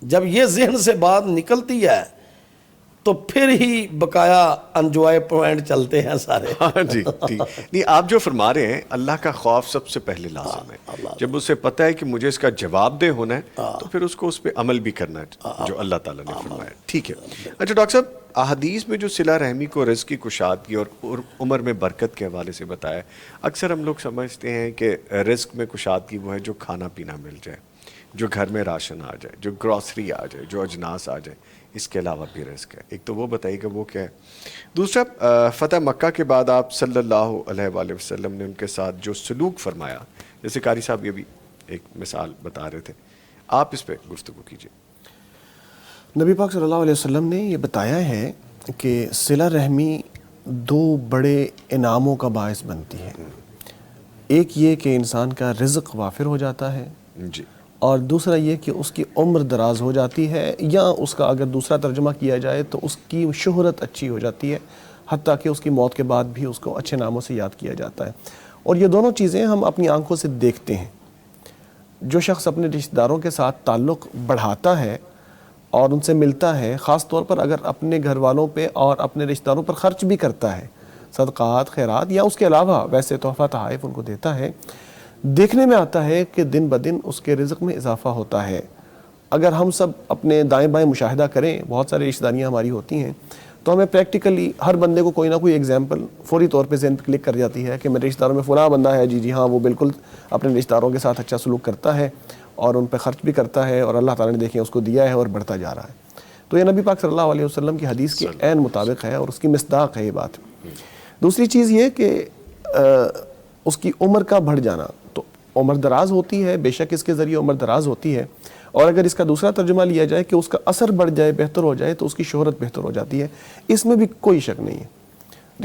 جب یہ ذہن سے بات نکلتی ہے تو پھر ہی بقایا انجوائے پوائنٹ چلتے ہیں سارے. ہاں جی ٹھیک. نہیں آپ جو فرما رہے ہیں اللہ کا خوف سب سے پہلے لازم ہے. جب اسے پتہ ہے کہ مجھے اس کا جواب دہ ہونا ہے تو پھر اس کو اس پہ عمل بھی کرنا ہے جو اللہ تعالیٰ نے فرمایا. ٹھیک ہے. اچھا ڈاکٹر صاحب احادیث میں جو صلہ رحمی کو رزق کی کشادگی اور عمر میں برکت کے حوالے سے بتایا ہے، اکثر ہم لوگ سمجھتے ہیں کہ رزق میں کشادگی وہ ہے جو کھانا پینا مل جائے، جو گھر میں راشن آ جائے، جو گروسری آ جائے، جو اجناس آ جائے. اس کے علاوہ بھی رزق ہے. ایک تو وہ بتائیے کہ وہ کیا ہے. دوسرا فتح مکہ کے بعد آپ صلی اللہ علیہ وآلہ وسلم نے ان کے ساتھ جو سلوک فرمایا، جیسے قاری صاحب یہ بھی ایک مثال بتا رہے تھے، آپ اس پہ گفتگو کیجیے. نبی پاک صلی اللہ علیہ وسلم نے یہ بتایا ہے کہ صلہ رحمی دو بڑے انعاموں کا باعث بنتی ہے. ایک یہ کہ انسان کا رزق وافر ہو جاتا ہے، جی. اور دوسرا یہ کہ اس کی عمر دراز ہو جاتی ہے، یا اس کا اگر دوسرا ترجمہ کیا جائے تو اس کی شہرت اچھی ہو جاتی ہے، حتیٰ کہ اس کی موت کے بعد بھی اس کو اچھے ناموں سے یاد کیا جاتا ہے. اور یہ دونوں چیزیں ہم اپنی آنکھوں سے دیکھتے ہیں. جو شخص اپنے رشتہ داروں کے ساتھ تعلق بڑھاتا ہے اور ان سے ملتا ہے، خاص طور پر اگر اپنے گھر والوں پہ اور اپنے رشتہ داروں پر خرچ بھی کرتا ہے، صدقات، خیرات یا اس کے علاوہ ویسے تحفہ تحائف ان کو دیتا ہے، دیکھنے میں آتا ہے کہ دن بدن اس کے رزق میں اضافہ ہوتا ہے. اگر ہم سب اپنے دائیں بائیں مشاہدہ کریں، بہت سارے رشتہ داریاں ہماری ہوتی ہیں، تو ہمیں پریکٹیکلی ہر بندے کو کوئی نہ کوئی ایگزامپل فوری طور پہ ذہن پہ کلک کر جاتی ہے کہ میرے رشتہ داروں میں فلاں بندہ ہے، جی ہاں وہ بالکل اپنے رشتہ داروں کے ساتھ اچھا سلوک کرتا ہے اور ان پہ خرچ بھی کرتا ہے، اور اللہ تعالیٰ نے دیکھیں اس کو دیا ہے اور بڑھتا جا رہا ہے. تو یہ نبی پاک صلی اللہ علیہ وسلم کی حدیث کے عین مطابق ہے اور اس کی مصداق ہے یہ بات. دوسری چیز یہ کہ اس کی عمر کا بڑھ جانا، تو عمر دراز ہوتی ہے، بے شک اس کے ذریعے عمر دراز ہوتی ہے، اور اگر اس کا دوسرا ترجمہ لیا جائے کہ اس کا اثر بڑھ جائے، بہتر ہو جائے، تو اس کی شہرت بہتر ہو جاتی ہے. اس میں بھی کوئی شک نہیں ہے.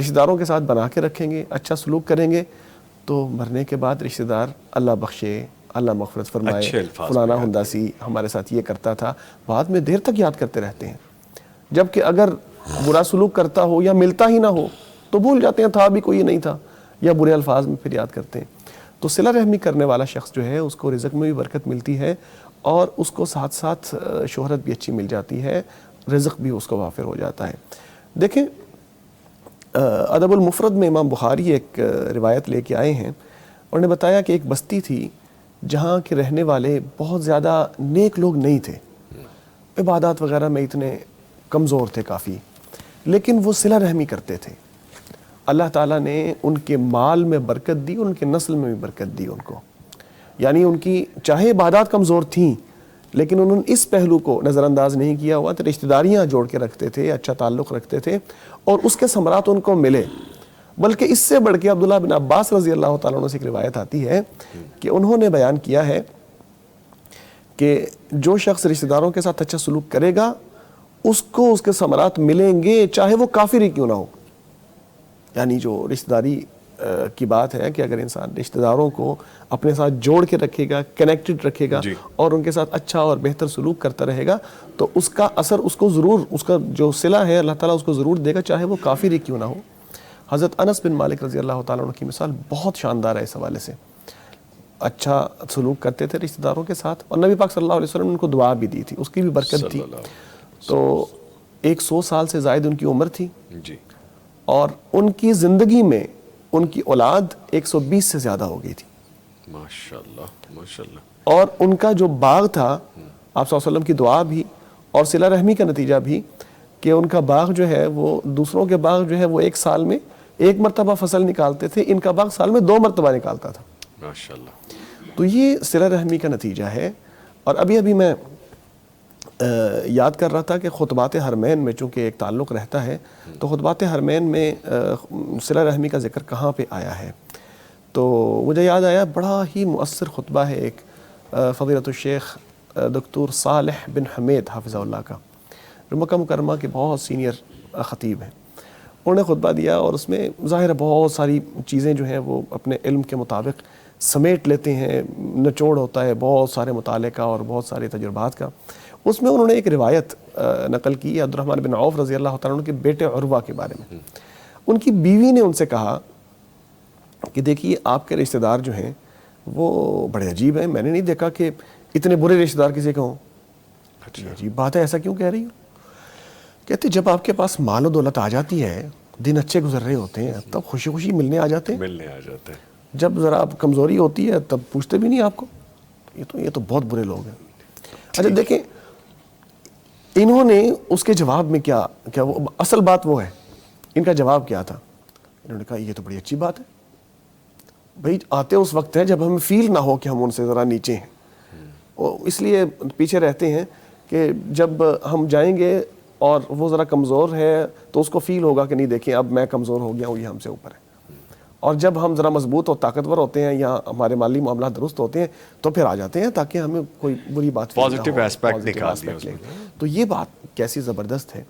رشتہ داروں کے ساتھ بنا کے رکھیں گے، اچھا سلوک کریں گے، تو مرنے کے بعد رشتہ دار اللہ بخشے، اللہ مغفرت فرمائے، فلانا ہنداسی ہمارے ساتھ یہ کرتا تھا، بعد میں دیر تک یاد کرتے رہتے ہیں. جبکہ اگر برا سلوک کرتا ہو یا ملتا ہی نہ ہو تو بھول جاتے ہیں تھا بھی کوئی نہیں تھا، یا برے الفاظ میں پھر یاد کرتے ہیں. تو صلہ رحمی کرنے والا شخص جو ہے اس کو رزق میں بھی برکت ملتی ہے، اور اس کو ساتھ ساتھ شہرت بھی اچھی مل جاتی ہے، رزق بھی اس کو وافر ہو جاتا ہے. دیکھیں ادب المفرد میں امام بخاری ایک روایت لے کے آئے ہیں، انہوں نے بتایا کہ ایک بستی تھی جہاں کے رہنے والے بہت زیادہ نیک لوگ نہیں تھے، عبادات وغیرہ میں اتنے کمزور تھے کافی، لیکن وہ صلہ رحمی کرتے تھے. اللہ تعالیٰ نے ان کے مال میں برکت دی، ان کے نسل میں بھی برکت دی ان کو. یعنی ان کی چاہے عبادات کمزور تھیں لیکن انہوں نے اس پہلو کو نظر انداز نہیں کیا ہوا، تو رشتہ داریاں جوڑ کے رکھتے تھے، اچھا تعلق رکھتے تھے، اور اس کے ثمرات ان کو ملے. بلکہ اس سے بڑھ کے عبداللہ بن عباس رضی اللہ تعالیٰ عنہ سے ایک روایت آتی ہے کہ انہوں نے بیان کیا ہے کہ جو شخص رشتہ داروں کے ساتھ اچھا سلوک کرے گا اس کو اس کے ثمرات ملیں گے، چاہے وہ کافر ہی کیوں نہ ہو. یعنی جو رشتہ داری کی بات ہے کہ اگر انسان رشتہ داروں کو اپنے ساتھ جوڑ کے رکھے گا، کنیکٹڈ رکھے گا، اور ان کے ساتھ اچھا اور بہتر سلوک کرتا رہے گا، تو اس کا اثر اس کو ضرور، اس کا جو صلہ ہے اللہ تعالیٰ اس کو ضرور دے گا، چاہے وہ کافر ہی کیوں نہ ہو. حضرت انس بن مالک رضی اللہ تعالیٰ عنہ کی مثال بہت شاندار ہے اس حوالے سے. اچھا سلوک کرتے تھے رشتہ داروں کے ساتھ، اور نبی پاک صلی اللہ علیہ وسلم نے ان کو دعا بھی دی تھی، اس کی بھی برکت تھی. تو 100 سال سے زائد ان کی عمر تھی، اور ان کی زندگی میں ان کی اولاد 120 سے زیادہ ہو گئی تھی. ماشاءاللہ ماشاءاللہ. اور ان کا جو باغ تھا، آپ صلی اللہ علیہ وسلم کی دعا بھی اور صلہ رحمی کا نتیجہ بھی کہ ان کا باغ جو ہے وہ دوسروں کے باغ جو ہے وہ ایک سال میں ایک مرتبہ فصل نکالتے تھے، ان کا باغ سال میں 2 مرتبہ نکالتا تھا. ماشاءاللہ. تو یہ صلہ رحمی کا نتیجہ ہے. اور ابھی میں یاد کر رہا تھا کہ خطبات حرمین میں چونکہ ایک تعلق رہتا ہے، تو خطبات حرمین میں صلہ رحمی کا ذکر کہاں پہ آیا ہے. تو مجھے یاد آیا بڑا ہی مؤثر خطبہ ہے ایک فضیلۃ الشیخ دکتور صالح بن حمید حافظہ اللہ کا، جو مکہ مکرمہ کے بہت سینئر خطیب ہیں. انہوں نے خطبہ دیا اور اس میں ظاہر بہت ساری چیزیں جو ہیں وہ اپنے علم کے مطابق سمیٹ لیتے ہیں، نچوڑ ہوتا ہے بہت سارے مطالعے کا اور بہت سارے تجربات کا. اس میں انہوں نے ایک روایت نقل کی عبدالرحمن بن عوف رضی اللہ تعالیٰ عنہ کے بیٹے عروہ کے بارے میں. ان کی بیوی نے ان سے کہا کہ دیکھیے آپ کے رشتہ دار جو ہیں وہ بڑے عجیب ہیں، میں نے نہیں دیکھا کہ اتنے برے رشتہ دار کسی کے ہوں. یہ عجیب بات ہے، ایسا کیوں کہہ رہی ہو؟ کہتے جب آپ کے پاس مال و دولت آ جاتی ہے، دن اچھے گزر رہے ہوتے ہیں، تب خوشی خوشی ملنے آ جاتے ہیں، جب ذرا کمزوری ہوتی ہے تب پوچھتے بھی نہیں آپ کو. یہ تو بہت برے لوگ ہیں. اچھا دیکھیں انہوں نے اس کے جواب میں کیا وہ اصل بات وہ ہے، ان کا جواب کیا تھا؟ انہوں نے کہا یہ تو بڑی اچھی بات ہے بھائی، آتے اس وقت ہیں جب ہمیں فیل نہ ہو کہ ہم ان سے ذرا نیچے ہیں، وہ اس لیے پیچھے رہتے ہیں کہ جب ہم جائیں گے اور وہ ذرا کمزور ہے تو اس کو فیل ہوگا کہ نہیں دیکھیں اب میں کمزور ہو گیا ہوں، یہ ہم سے اوپر ہے. اور جب ہم ذرا مضبوط اور طاقتور ہوتے ہیں یا ہمارے مالی معاملات درست ہوتے ہیں تو پھر آ جاتے ہیں تاکہ ہمیں کوئی بری بات پازیٹیو ایسپیکٹ نکال دیا اس میں. تو یہ بات کیسی زبردست ہے.